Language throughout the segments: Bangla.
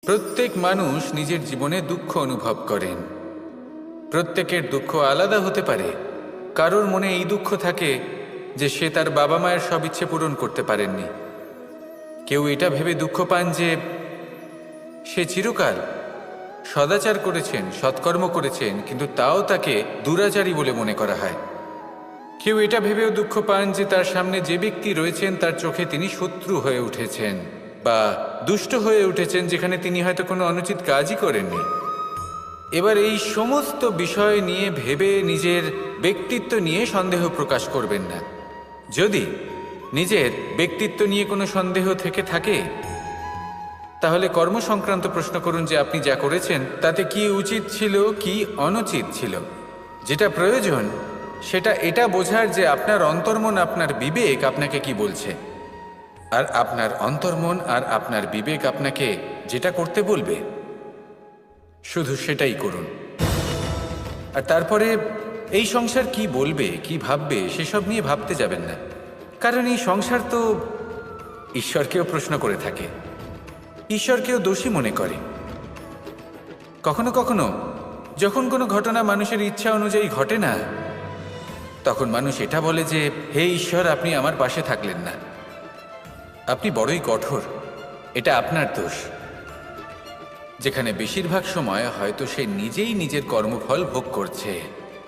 প্রত্যেক মানুষ নিজের জীবনে দুঃখ অনুভব করেন। প্রত্যেকের দুঃখ আলাদা হতে পারে। কারোর মনে এই দুঃখ থাকে যে সে তার বাবা মায়ের সব ইচ্ছে পূরণ করতে পারেননি। কেউ এটা ভেবে দুঃখ পান যে সে চিরকাল সদাচার করেছেন, সৎকর্ম করেছেন, কিন্তু তাও তাকে দুরাচারী বলে মনে করা হয়। কেউ এটা ভেবেও দুঃখ পান যে তার সামনে যে ব্যক্তি রয়েছেন তার চোখে তিনি শত্রু হয়ে উঠেছেন বা দুষ্ট হয়ে উঠেছেন, যেখানে তিনি হয়তো কোনো অনুচিত কাজই করেননি। এবার এই সমস্ত বিষয় নিয়ে ভেবে নিজের ব্যক্তিত্ব নিয়ে সন্দেহ প্রকাশ করবেন না। যদি নিজের ব্যক্তিত্ব নিয়ে কোনো সন্দেহ থেকে থাকে, তাহলে কর্ম সংক্রান্ত প্রশ্ন করুন যে আপনি যা করেছেন তাতে কি উচিত ছিল, কি অনুচিত ছিল। যেটা প্রয়োজন সেটা এটা বোঝার যে আপনার অন্তর্মন, আপনার বিবেক আপনাকে কি বলছে, আর আপনার অন্তর্মন আর আপনার বিবেক আপনাকে যেটা করতে বলবে শুধু সেটাই করুন। আর তারপরে এই সংসার কি বলবে, কি ভাববে সেসব নিয়ে ভাবতে যাবেন না। কারণ এই সংসার তো ঈশ্বরকেও প্রশ্ন করে থাকে, ঈশ্বরকেও দোষী মনে করে। কখনো কখনো যখন কোনো ঘটনা মানুষের ইচ্ছা অনুযায়ী ঘটে না, তখন মানুষ এটা বলে যে হে ঈশ্বর, আপনি আমার পাশে থাকলেন না, আপনি বড়ই কঠোর, এটা আপনার দোষ। যেখানে বেশিরভাগ সময় হয়তো সে নিজেই নিজের কর্মফল ভোগ করছে।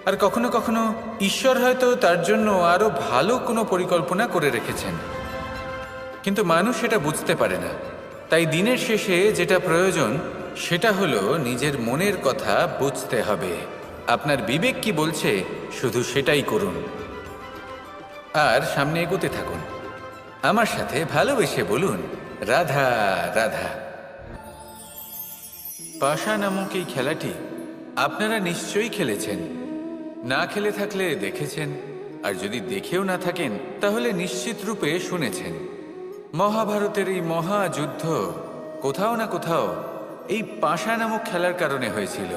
আর কখনো কখনো ঈশ্বর হয়তো তার জন্য আরো ভালো কোনো পরিকল্পনা করে রেখেছেন, কিন্তু মানুষ সেটা বুঝতে পারে না। তাই দিনের শেষে যেটা প্রয়োজন সেটা হলো নিজের মনের কথা বুঝতে হবে। আপনার বিবেক কি বলছে শুধু সেটাই করুন আর সামনে এগোতে থাকুন। আমার সাথে ভালোবেসে বলুন, রাধা রাধা। পাশা নামক এই খেলাটি আপনারা নিশ্চয়ই খেলেছেন। না খেলে থাকলে দেখেছেন, আর যদি দেখেও না থাকেন তাহলে নিশ্চিত রূপে শুনেছেন। মহাভারতের এই মহাযুদ্ধ কোথাও না কোথাও এই পাশা নামক খেলার কারণে হয়েছিল।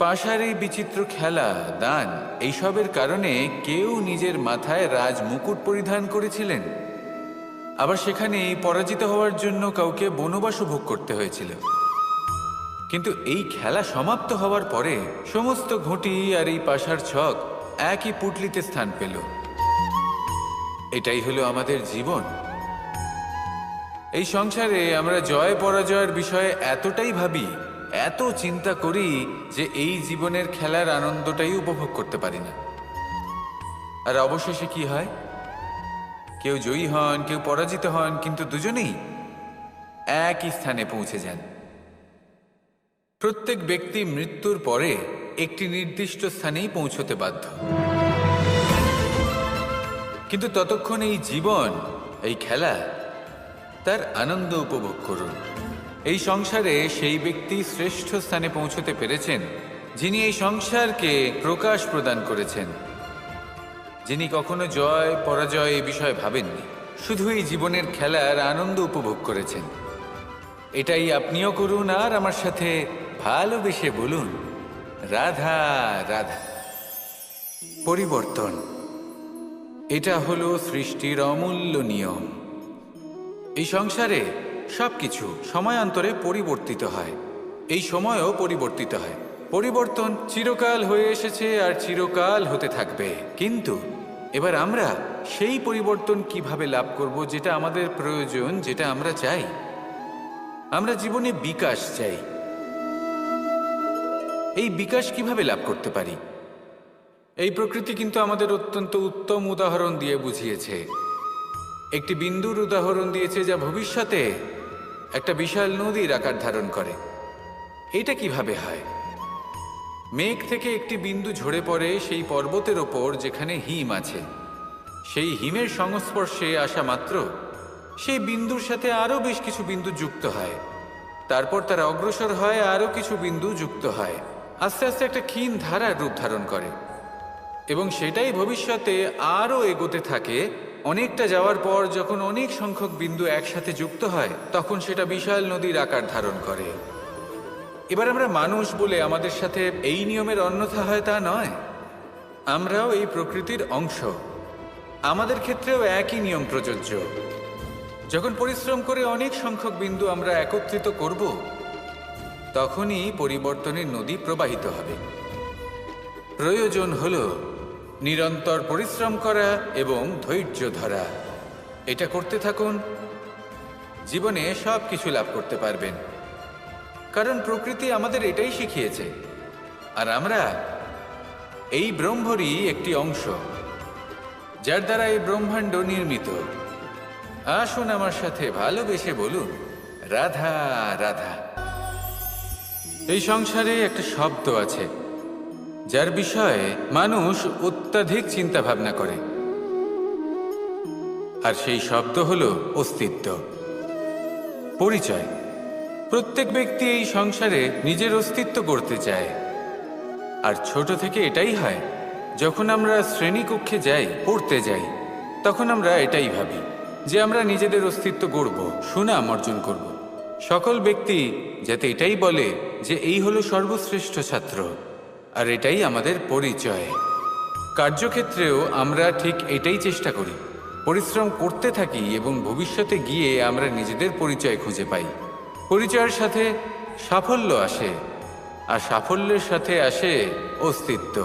পাশার এই বিচিত্র খেলা, দান, এইসবের কারণে কেউ নিজের মাথায় রাজ মুকুট পরিধান করেছিলেন, আবার সেখানে পরাজিত হওয়ার জন্য কাউকে বনবাসও ভোগ করতে হয়েছিল। কিন্তু এই খেলা সমাপ্ত হওয়ার পরে সমস্ত ঘুঁটি আর এই পাশার ছক একই পুটলিতে স্থান পেল। এটাই হলো আমাদের জীবন। এই সংসারে আমরা জয় পরাজয়ের বিষয়ে এতটাই ভাবি, এত চিন্তা করি যে এই জীবনের খেলার আনন্দটাই উপভোগ করতে পারি না। আর অবশেষে কি হয়? কেউ জয়ী হন, কেউ পরাজিত হন, কিন্তু দুজনেই একই স্থানে পৌঁছে যান। প্রত্যেক ব্যক্তি মৃত্যুর পরে একটি নির্দিষ্ট স্থানেই পৌঁছতে বাধ্য, কিন্তু ততক্ষণ এই জীবন, এই খেলা, তার আনন্দ উপভোগ করুন। এই সংসারে সেই ব্যক্তি শ্রেষ্ঠ স্থানে পৌঁছতে পেরেছেন যিনি এই সংসারকে প্রকাশ প্রদান করেছেন, যিনি কখনো জয় পরাজয় এ বিষয়ে ভাবেননি, শুধু এই জীবনের খেলার আনন্দ উপভোগ করেছেন। এটাই আপনিও করুন আর আমার সাথে ভালোবেসে বলুন, রাধা রাধা। পরিবর্তন, এটা হলো সৃষ্টির অমূল্য নিয়ম। এই সংসারে সবকিছু সময়ান্তরে পরিবর্তিত হয়, এই সময়ও পরিবর্তিত হয়। পরিবর্তন চিরকাল হয়ে এসেছে আর চিরকাল হতে থাকবে। কিন্তু এবার আমরা সেই পরিবর্তন কিভাবে লাভ করব, যেটা আমাদের প্রয়োজন, যেটা আমরা চাই। আমরা জীবনে বিকাশ চাই। এই বিকাশ কিভাবে লাভ করতে পারি? এই প্রকৃতি কিন্তু আমাদের অত্যন্ত উত্তম উদাহরণ দিয়ে বুঝিয়েছে। একটি বিন্দুর উদাহরণ দিয়েছে যা ভবিষ্যতে একটা বিশাল নদীর আকার ধারণ করে। এটা কিভাবে হয়? মেঘ থেকে একটি বিন্দু ঝরে পড়ে সেই পর্বতের ওপর যেখানে হিম আছে। সেই হিমের সংস্পর্শে আসা মাত্র সেই বিন্দুর সাথে আরও বেশ কিছু বিন্দু যুক্ত হয়। তারপর তারা অগ্রসর হয়, আরও কিছু বিন্দু যুক্ত হয়, আস্তে আস্তে একটা ক্ষীণ ধারার রূপ ধারণ করে, এবং সেটাই ভবিষ্যতে আরও এগোতে থাকে। অনেকটা যাওয়ার পর যখন অনেক সংখ্যক বিন্দু একসাথে যুক্ত হয়, তখন সেটা বিশাল নদীর আকার ধারণ করে। এবার আমরা মানুষ বলে আমাদের সাথে এই নিয়মের অন্যথা হয় তা নয়। আমরাও এই প্রকৃতির অংশ, আমাদের ক্ষেত্রেও একই নিয়ম প্রযোজ্য। যখন পরিশ্রম করে অনেক সংখ্যক বিন্দু আমরা একত্রিত করব, তখনই পরিবর্তনের নদী প্রবাহিত হবে। প্রয়োজন হল নিরন্তর পরিশ্রম করা এবং ধৈর্য ধরা। এটা করতে থাকুন, জীবনে সব কিছু লাভ করতে পারবেন। কারণ প্রকৃতি আমাদের এটাই শিখিয়েছে, আর আমরা এই ব্রহ্মরই একটি অংশ, যার দ্বারা এই ব্রহ্মাণ্ড নির্মিত। আসুন আমার সাথে ভালোবেসে বলুন, রাধা রাধা। এই সংসারে একটা শব্দ আছে যার বিষয়ে মানুষ অত্যাধিক চিন্তা ভাবনা করে, আর সেই শব্দ হলো অস্তিত্ব, পরিচয়। প্রত্যেক ব্যক্তি এই সংসারে নিজের অস্তিত্ব গড়তে চায়, আর ছোট থেকে এটাই হয়। যখন আমরা শ্রেণীকক্ষে যাই, পড়তে যাই, তখন আমরা এটাই ভাবি যে আমরা নিজেদের অস্তিত্ব গড়ব, সুনাম অর্জন করব। সকল ব্যক্তি যাতে এটাই বলে যে এই হলো সর্বশ্রেষ্ঠ ছাত্র, আর এটাই আমাদের পরিচয়। কার্যক্ষেত্রেও আমরা ঠিক এটাই চেষ্টা করি, পরিশ্রম করতে থাকি এবং ভবিষ্যতে গিয়ে আমরা নিজেদের পরিচয় খুঁজে পাই। পরিচয়ের সাথে সাফল্য আসে, আর সাফল্যের সাথে আসে অস্তিত্ব।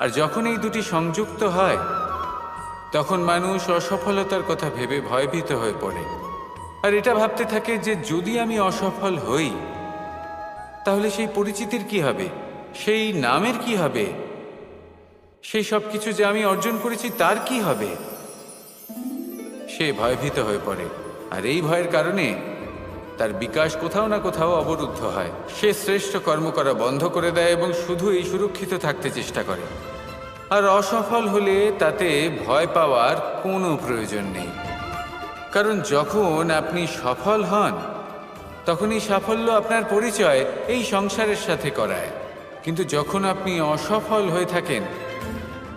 আর যখন এই দুটি সংযুক্ত হয়, তখন মানুষ অসফলতার কথা ভেবে ভয়ভীত হয়ে পড়ে, আর এটা ভাবতে থাকে যে যদি আমি অসফল হই, তাহলে সেই পরিচিতির কি হবে, সেই নামের কি হবে, সেই সব কিছু যে আমি অর্জন করেছি তার কি হবে। সে ভয়ভীত হয়ে পড়ে, আর এই ভয়ের কারণে তার বিকাশ কোথাও না কোথাও অবরুদ্ধ হয়। সে শ্রেষ্ঠ কর্ম করা বন্ধ করে দেয় এবং শুধু এই সুরক্ষিত থাকতে চেষ্টা করে। আর অসফল হলে তাতে ভয় পাওয়ার কোনো প্রয়োজন নেই, কারণ যখন আপনি সফল হন, তখন এই সাফল্য আপনার পরিচয় এই সংসারের সাথে করায়। কিন্তু যখন আপনি অসফল হয়ে থাকেন,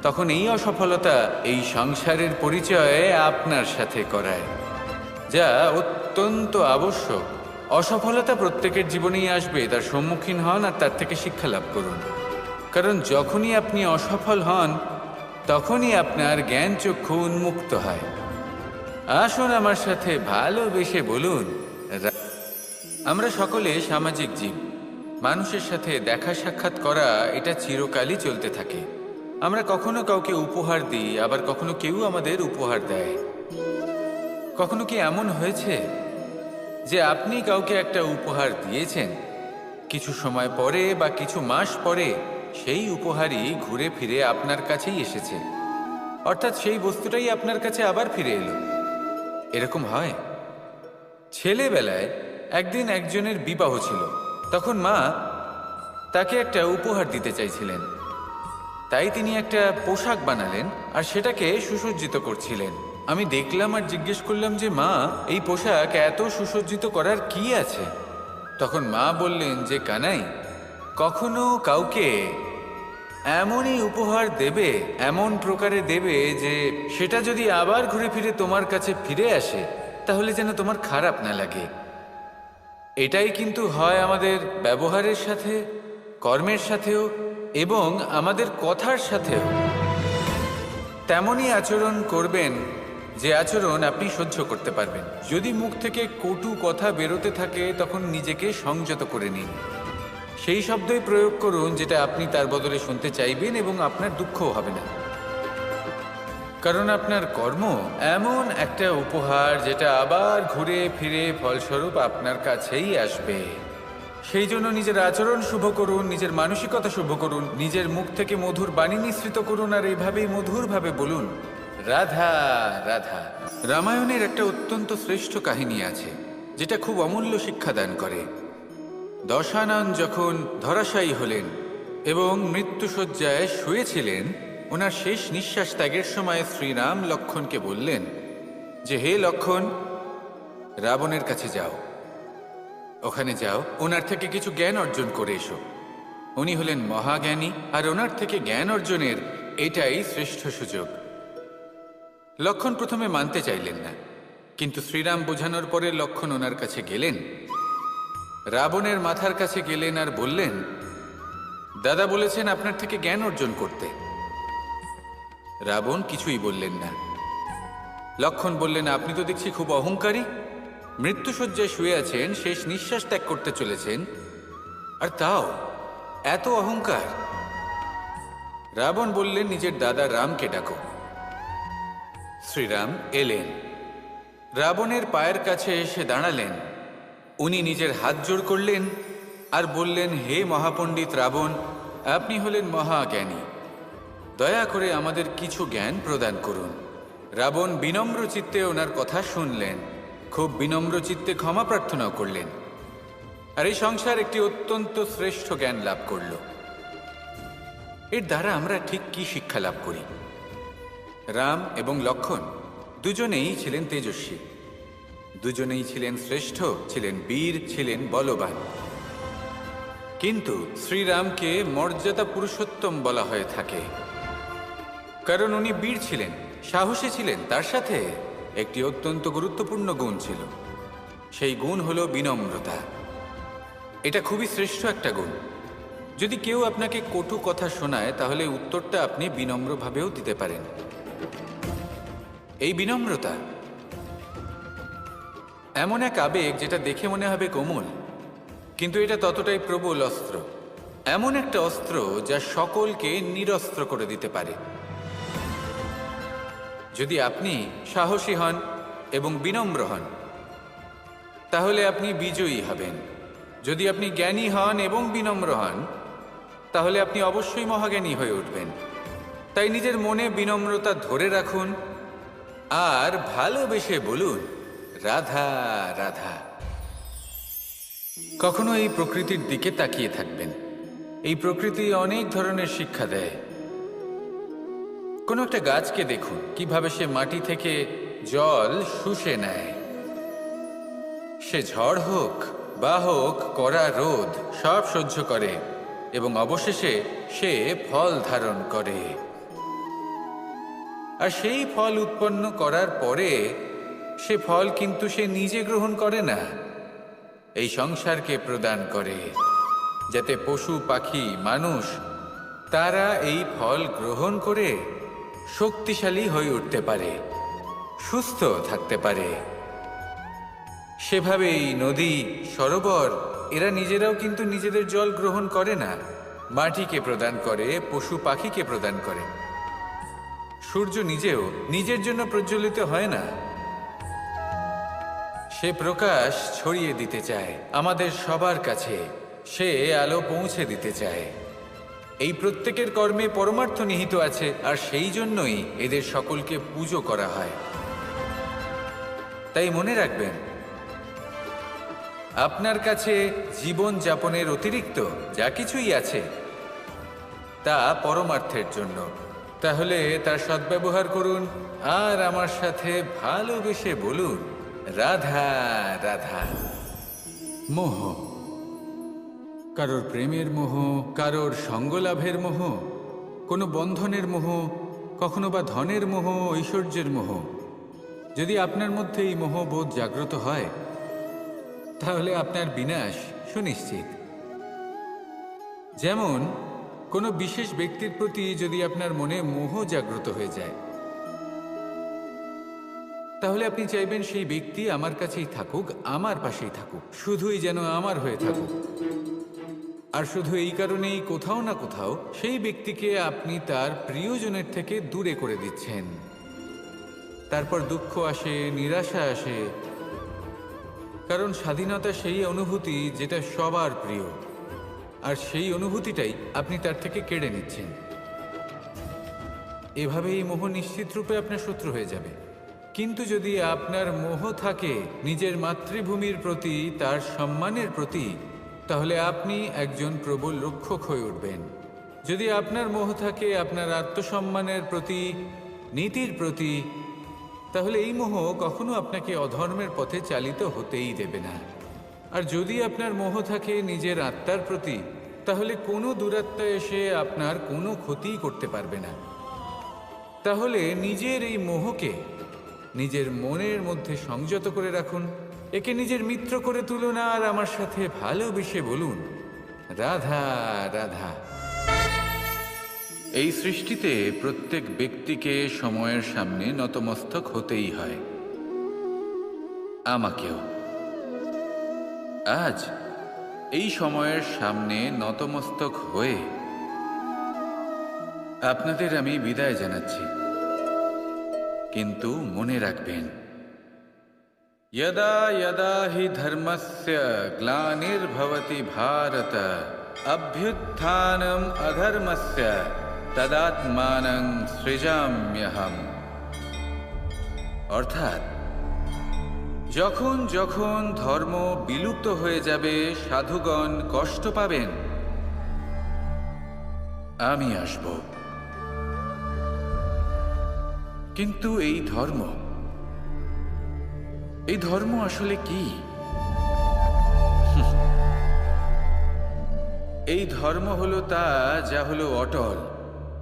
তখন এই অসফলতা এই সংসারের পরিচয় আপনার সাথে করায়, যা অত্যন্ত আবশ্যক। অসফলতা প্রত্যেকের জীবনেই আসবে, তার সম্মুখীন হন আর তার থেকে শিক্ষা লাভ করুন। কারণ যখনই আপনি অসফল হন, তখনই আপনার জ্ঞান চক্ষু উন্মুক্ত হয়। আসুন আমার সাথে ভালোবেসে বলুন, আমরা সকলে সামাজিক জীব। মানুষের সাথে দেখা সাক্ষাৎ করা এটা চিরকালই চলতে থাকে। আমরা কখনো কাউকে উপহার দিই, আবার কখনো কেউ আমাদের উপহার দেয়। কখনো কি এমন হয়েছে যে আপনি কাউকে একটা উপহার দিয়েছেন, কিছু সময় পরে বা কিছু মাস পরে সেই উপহারই ঘুরে ফিরে আপনার কাছেই এসেছে, অর্থাৎ সেই বস্তুটাই আপনার কাছে আবার ফিরে এলো? এরকম হয়। ছেলেবেলায় একদিন একজনের বিবাহ ছিল, তখন মা তাকে একটা উপহার দিতে চাইছিলেন। তাই তিনি একটা পোশাক বানালেন আর সেটাকে সুসজ্জিত করছিলেন। আমি দেখলাম আর জিজ্ঞেস করলাম যে মা, এই পোশাক এত সুসজ্জিত করার কি আছে? তখন মা বললেন যে কানাই, কখনো কাউকে এমনই উপহার দেবে, এমন প্রকারে দেবে যে সেটা যদি আবার ঘুরে ফিরে তোমার কাছে ফিরে আসে, তাহলে যেন তোমার খারাপ না লাগে। এটাই কিন্তু হয় আমাদের ব্যবহারের সাথে, কর্মের সাথেও এবং আমাদের কথার সাথেও। তেমনই আচরণ করবেন যে আচরণ আপনি সহ্য করতে পারবেন। যদি মুখ থেকে কটু কথা বেরোতে থাকে, তখন নিজেকে সংযত করে নিন। সেই শব্দই প্রয়োগ করুন যেটা আপনি তার বদলে শুনতে চাইবেন, এবং আপনার দুঃখও হবে না। কারণ আপনার কর্ম এমন একটা উপহার যেটা আবার ঘুরে ফিরে ফলস্বরূপ আপনার কাছেই আসবে। সেই জন্য নিজের আচরণ শুভ করুন, নিজের মানসিকতা শুভ করুন, নিজের মুখ থেকে মধুর বাণী নিঃসৃত করুন, আর এইভাবেই মধুরভাবে বলুন, রাধা রাধা। রামায়ণের একটা অত্যন্ত শ্রেষ্ঠ কাহিনী আছে যেটা খুব অমূল্য শিক্ষাদান করে। দশানন যখন ধরাশায়ী হলেন এবং মৃত্যুশয্যায় শুয়েছিলেন, ওনার শেষ নিঃশ্বাস ত্যাগের সময় শ্রীরাম লক্ষ্মণকে বললেন যে হে লক্ষ্মণ, রাবণের কাছে যাও, ওখানে যাও, ওনার থেকে কিছু জ্ঞান অর্জন করে এসো। উনি হলেন মহাজ্ঞানী, আর ওনার থেকে জ্ঞান অর্জনের এটাই শ্রেষ্ঠ সুযোগ। লক্ষ্মণ প্রথমে মানতে চাইলেন না, কিন্তু শ্রীরাম বোঝানোর পরে লক্ষ্মণ ওনার কাছে গেলেন, রাবণের মাথার কাছে গেলেন আর বললেন, দাদা বলেছেন আপনার থেকে জ্ঞান অর্জন করতে। রাবণ কিছুই বললেন না। লক্ষণ বললেন, আপনি তো দেখছি খুব অহংকারী। মৃত্যুশয্যায় শুয়ে আছেন, শেষ নিঃশ্বাস ত্যাগ করতে চলেছেন, আর তাও এত অহংকার। রাবণ বললেন, নিজের দাদা রামকে ডাকো। শ্রীরাম এলেন, রাবণের পায়ের কাছে এসে দাঁড়ালেন। উনি নিজের হাত জোড় করলেন আর বললেন, হে মহাপণ্ডিত রাবণ, আপনি হলেন মহাজ্ঞানী, দয়া করে আমাদের কিছু জ্ঞান প্রদান করুন। রাবণ বিনম্র চিত্তে ওনার কথা শুনলেন, খুব বিনম্র চিত্তে ক্ষমা প্রার্থনাও করলেন, আর এই সংসার একটি অত্যন্ত শ্রেষ্ঠ জ্ঞান লাভ করল। এর দ্বারা আমরা ঠিক কি শিক্ষা লাভ করি? রাম এবং লক্ষণ দুজনেই ছিলেন তেজস্বী, দুজনেই ছিলেন শ্রেষ্ঠ, ছিলেন বীর, ছিলেন বলবান। কিন্তু শ্রীরামকে মর্যাদা পুরুষোত্তম বলা হয়ে থাকে, কারণ উনি বীর ছিলেন, সাহসী ছিলেন। তার সাথে একটি অত্যন্ত গুরুত্বপূর্ণ গুণ ছিল, সেই গুণ হলো বিনম্রতা। এটা খুবই শ্রেষ্ঠ একটা গুণ। যদি কেউ আপনাকে কটু কথা শোনায়, তাহলে উত্তরটা আপনি বিনম্রভাবেও দিতে পারেন। এই বিনম্রতা এমন এক আবেগ যেটা দেখে মনে হবে কোমল, কিন্তু এটা ততটাই প্রবল অস্ত্র। এমন একটা অস্ত্র যা সকলকে নিরস্ত্র করে দিতে পারে। যদি আপনি সাহসী হন এবং বিনম্র হন, তাহলে আপনি বিজয়ী হবেন। যদি আপনি জ্ঞানী হন এবং বিনম্র হন, তাহলে আপনি অবশ্যই মহাজ্ঞানী হয়ে উঠবেন। তাই নিজের মনে বিনম্রতা ধরে রাখুন আর ভালোবেসে বলুন, রাধা রাধা। কখনো এই প্রকৃতির দিকে তাকিয়ে থাকবেন। এই প্রকৃতি অনেক ধরনের শিক্ষা দেয়। কোনো একটা গাছকে দেখুন, কিভাবে সে মাটি থেকে জল শুষে নেয়। সে ঝড় হোক বা হোক কড়া রোদ, সব সহ্য করে এবং অবশেষে সে ফল ধারণ করে। আর সেই ফল উৎপন্ন করার পরে সে ফল কিন্তু সে নিজে গ্রহণ করে না, এই সংসারকে প্রদান করে, যাতে পশু পাখি মানুষ তারা এই ফল গ্রহণ করে শক্তিশালী হয়ে উঠতে পারে, সুস্থ থাকতে পারে। সেভাবেই নদী, সরোবর এরা নিজেরাও কিন্তু নিজেদের জল গ্রহণ করে না, মাটিকে প্রদান করে, পশু পাখিকে প্রদান করে। সূর্য নিজেও নিজের জন্য প্রজ্বলিত হয় না, সে প্রকাশ ছড়িয়ে দিতে চায় আমাদের সবার কাছে, সে আলো পৌঁছে দিতে চায়। এই প্রত্যেকের কর্মে পরমার্থ নিহিত আছে, আর সেই জন্যই এদের সকলকে পুজো করা হয়। তাই মনে রাখবেন, আপনার কাছে জীবন যাপনের অতিরিক্ত যা কিছুই আছে তা পরমার্থের জন্য। তাহলে তার সদ্ব্যবহার করুন আর আমার সাথে ভালোবেসে বলুন, রাধা রাধা। মোহ, কারোর প্রেমের মোহ, কারোর সঙ্গলাভের মোহ, কোনো বন্ধনের মোহ, কখনো বা ধনের মোহ, ঐশ্বর্যের মোহ। যদি আপনার মধ্যে এই মোহবোধ জাগ্রত হয়, তাহলে আপনার বিনাশ সুনিশ্চিত। যেমন কোনো বিশেষ ব্যক্তির প্রতি যদি আপনার মনে মোহ জাগ্রত হয়ে যায়, তাহলে আপনি চাইবেন সেই ব্যক্তি আমার কাছেই থাকুক, আমার পাশেই থাকুক, শুধুই যেন আমার হয়ে থাকুক। আর শুধু এই কারণেই কোথাও না কোথাও সেই ব্যক্তিকে আপনি তার প্রিয়জনের থেকে দূরে করে দিচ্ছেন। তারপর দুঃখ আসে, নিরাশা আসে, কারণ স্বাধীনতা সেই অনুভূতি যেটা সবার প্রিয়, আর সেই অনুভূতিটাই আপনি তার থেকে কেড়ে নিচ্ছেন। এভাবে এই মোহ নিশ্চিত রূপে আপনার শত্রু হয়ে যাবে। কিন্তু যদি আপনার মোহ থাকে নিজের মাতৃভূমির প্রতি, তার সম্মানের প্রতি, তাহলে আপনি একজন প্রবল রক্ষক হয়ে উঠবেন। যদি আপনার মোহ থাকে আপনার আত্মসম্মানের প্রতি, নীতির প্রতি, তাহলে এই মোহ কখনো আপনাকে অধর্মের পথে চালিত হতেই দেবে না। আর যদি আপনার মোহ থাকে নিজের আত্মার প্রতি, তাহলে কোনো দুরাত্মা এসে আপনার কোনো ক্ষতিই করতে পারবে না। তাহলে নিজের এই মোহকে নিজের মনের মধ্যে সংযত করে রাখুন, একে নিজের মিত্র করে তুলুন আর আমার সাথে ভালোবেসে বলুন, রাধা রাধা। এই সৃষ্টিতে প্রত্যেক ব্যক্তিকে সময়ের সামনে নতমস্তক হতেই হয়, আমাকেও। আজ এই সময়ের সামনে নতমস্তক হয়ে আপনাদের আমি বিদায় জানাচ্ছি। কিন্তু মনে রাখবেন, यदा यदा हि धर्मस्य ग्लानिर्भवति भारत अभ्युत्थानम् अधर्मस्य तदात्मानं सृजाम्यहम्। অর্থাৎ যখন যখন ধর্ম বিলুপ্ত হয়ে যাবে, সাধুগণ কষ্ট পাবেন, আমি আসব। কিন্তু এই ধর্ম আসলে কি? এই ধর্ম হলো তা যা হলো অটল,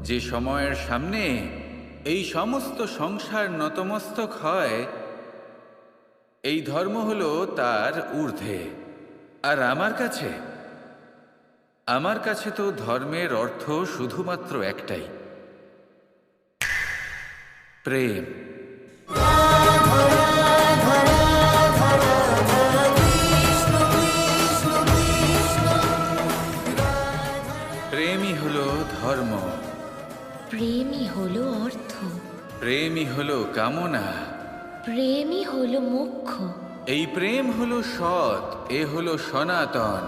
যে সময়ের সামনে এই সমস্ত সংসার নতমস্তক হয়। এই ধর্ম হলো তার ঊর্ধ্বে। আর আমার কাছে তো ধর্মের অর্থ শুধুমাত্র একটাই, প্রেম। প্রেমই হলো ধর্ম, প্রেমই হলো অর্থ, প্রেমই হলো কামনা, প্রেমই হলো মোক্ষ। এই প্রেম হলো সৎ, এ হলো সনাতন।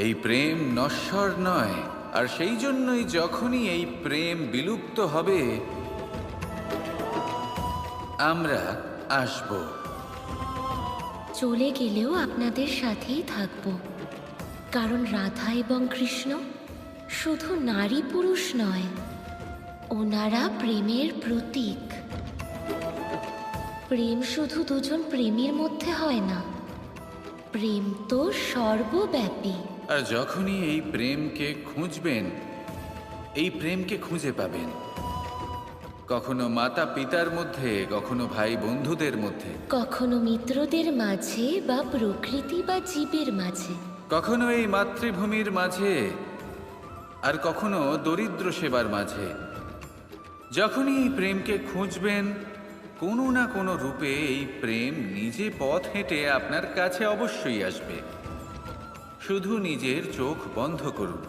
এই প্রেম নশ্বর নয়। আর সেই জন্যই যখনই এই প্রেম বিলুপ্ত হবে, আমরা আসব। চলে গেলেও আপনাদের সাথেই থাকব, কারণ রাধা এবং কৃষ্ণ শুধু নারী পুরুষ নয়, ওনারা প্রেমের প্রতীক। প্রেম শুধু দুজন প্রেমীর মধ্যে হয় না, প্রেম তো সর্বব্যাপী। আর যখনই এই প্রেমকে খুঁজবেন, এই প্রেমকে খুঁজে পাবেন। কখনো মাতা পিতার মধ্যে, কখনো ভাই বন্ধুদের মধ্যে, কখনো মিত্রদের মাঝে বা প্রকৃতি বা জীবের মাঝে, কখনো এই মাতৃভূমির মাঝে, আর কখনো দরিদ্র সেবার মাঝে। যখনই এই প্রেমকে খুঁজবেন, কোনো না কোনো রূপে এই প্রেম নিজে পথ হেঁটে আপনার কাছে অবশ্যই আসবে। শুধু নিজের চোখ বন্ধ করুন,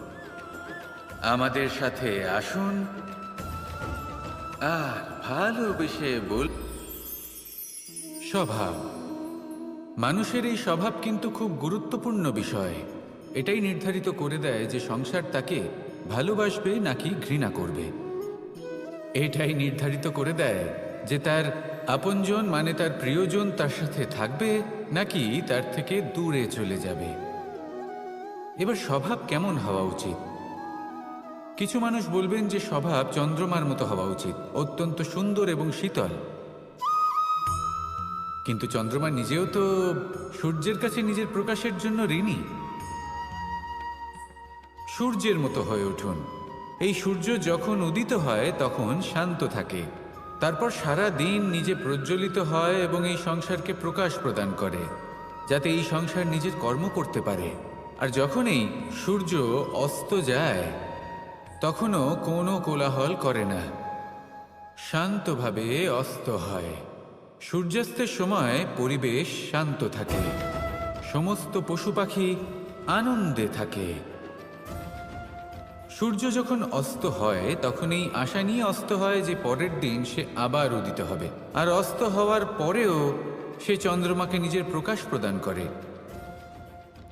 আমাদের সাথে আসুন, আর ভালোবেসে বল। স্বভাব, মানুষের এই স্বভাব কিন্তু খুব গুরুত্বপূর্ণ বিষয়। এটাই নির্ধারিত করে দেয় যে সংসার তাকে ভালোবাসবে নাকি ঘৃণা করবে। এটাই নির্ধারিত করে দেয় যে তার আপনজন মানে তার প্রিয়জন তার সাথে থাকবে নাকি তার থেকে দূরে চলে যাবে। এবার স্বভাব কেমন হওয়া উচিত? কিছু মানুষ বলবেন যে স্বভাব চন্দ্রমার মতো হওয়া উচিত, অত্যন্ত সুন্দর এবং শীতল। কিন্তু চন্দ্রমা নিজেও তো সূর্যের কাছে নিজের প্রকাশের জন্য ঋণী। সূর্যের মতো হয়ে উঠুন। এই সূর্য যখন উদিত হয় তখন শান্ত থাকে, তারপর সারা দিন নিজে প্রজ্বলিত হয় এবং এই সংসারকে প্রকাশ প্রদান করে, যাতে এই সংসার নিজের কর্ম করতে পারে। আর যখন এই সূর্য অস্ত যায়, তখনও কোনো কোলাহল করে না, শান্তভাবে অস্ত হয়। সূর্যাস্তের সময় পরিবেশ শান্ত থাকে, সমস্ত পশু পাখি আনন্দে থাকে। সূর্য যখন অস্ত হয় তখন এই আশা নিয়ে অস্ত হয় যে পরের দিন সে আবার উদিত হবে, আর অস্ত হওয়ার পরেও সে চন্দ্রমাকে নিজের প্রকাশ প্রদান করে।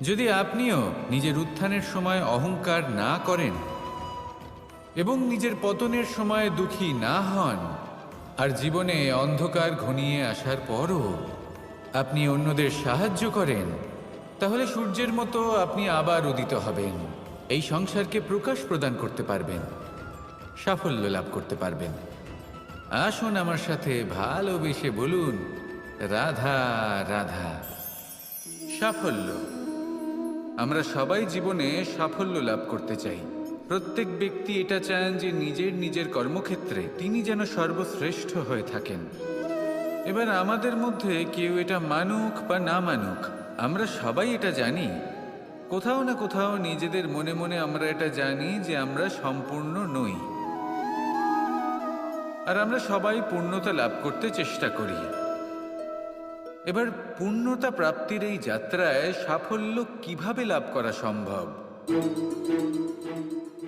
যদি আপনিও নিজের উত্থানের সময় অহংকার না করেন এবং নিজের পতনের সময় দুঃখী না হন, আর জীবনে অন্ধকার ঘনিয়ে আসার পরও আপনি অন্যদের সাহায্য করেন, তাহলে সূর্যের মতো আপনি আবার উদিত হবেন, এই সংসারকে প্রকাশ প্রদান করতে পারবেন, সাফল্য লাভ করতে পারবেন। আসুন আমার সাথে ভালোবেসে বলুন, রাধা রাধা। সাফল্য, আমরা সবাই জীবনে সাফল্য লাভ করতে চাই। প্রত্যেক ব্যক্তি এটা চান যে নিজের কর্মক্ষেত্রে তিনি যেন সর্বশ্রেষ্ঠ হয়ে থাকেন। এবার আমাদের মধ্যে কেউ এটা মানুক বা না মানুক, আমরা সবাই এটা জানি কোথাও না কোথাও নিজেদের মনে মনে আমরা এটা জানি যে আমরা সম্পূর্ণ নই, আর আমরা সবাই পূর্ণতা লাভ করতে চেষ্টা করি। এবার পূর্ণতা প্রাপ্তির এই যাত্রায় সাফল্য কিভাবে লাভ করা সম্ভব?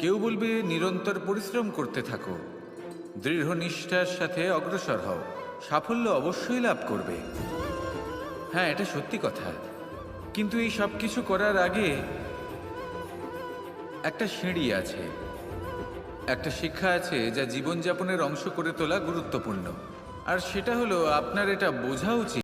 কেউ বলবে নিরন্তর পরিশ্রম করতে থাকো, দৃঢ় নিষ্ঠার সাথে অগ্রসর হও, সাফল্য অবশ্যই লাভ করবে। হ্যাঁ, এটা সত্যি কথা। কিন্তু এই সব কিছু করার আগে একটা সিঁড়ি আছে, একটা শিক্ষা আছে যা জীবনযাপনের অংশ করে তোলা গুরুত্বপূর্ণ। আর সেটা হলো আপনার এটা বোঝা উচিত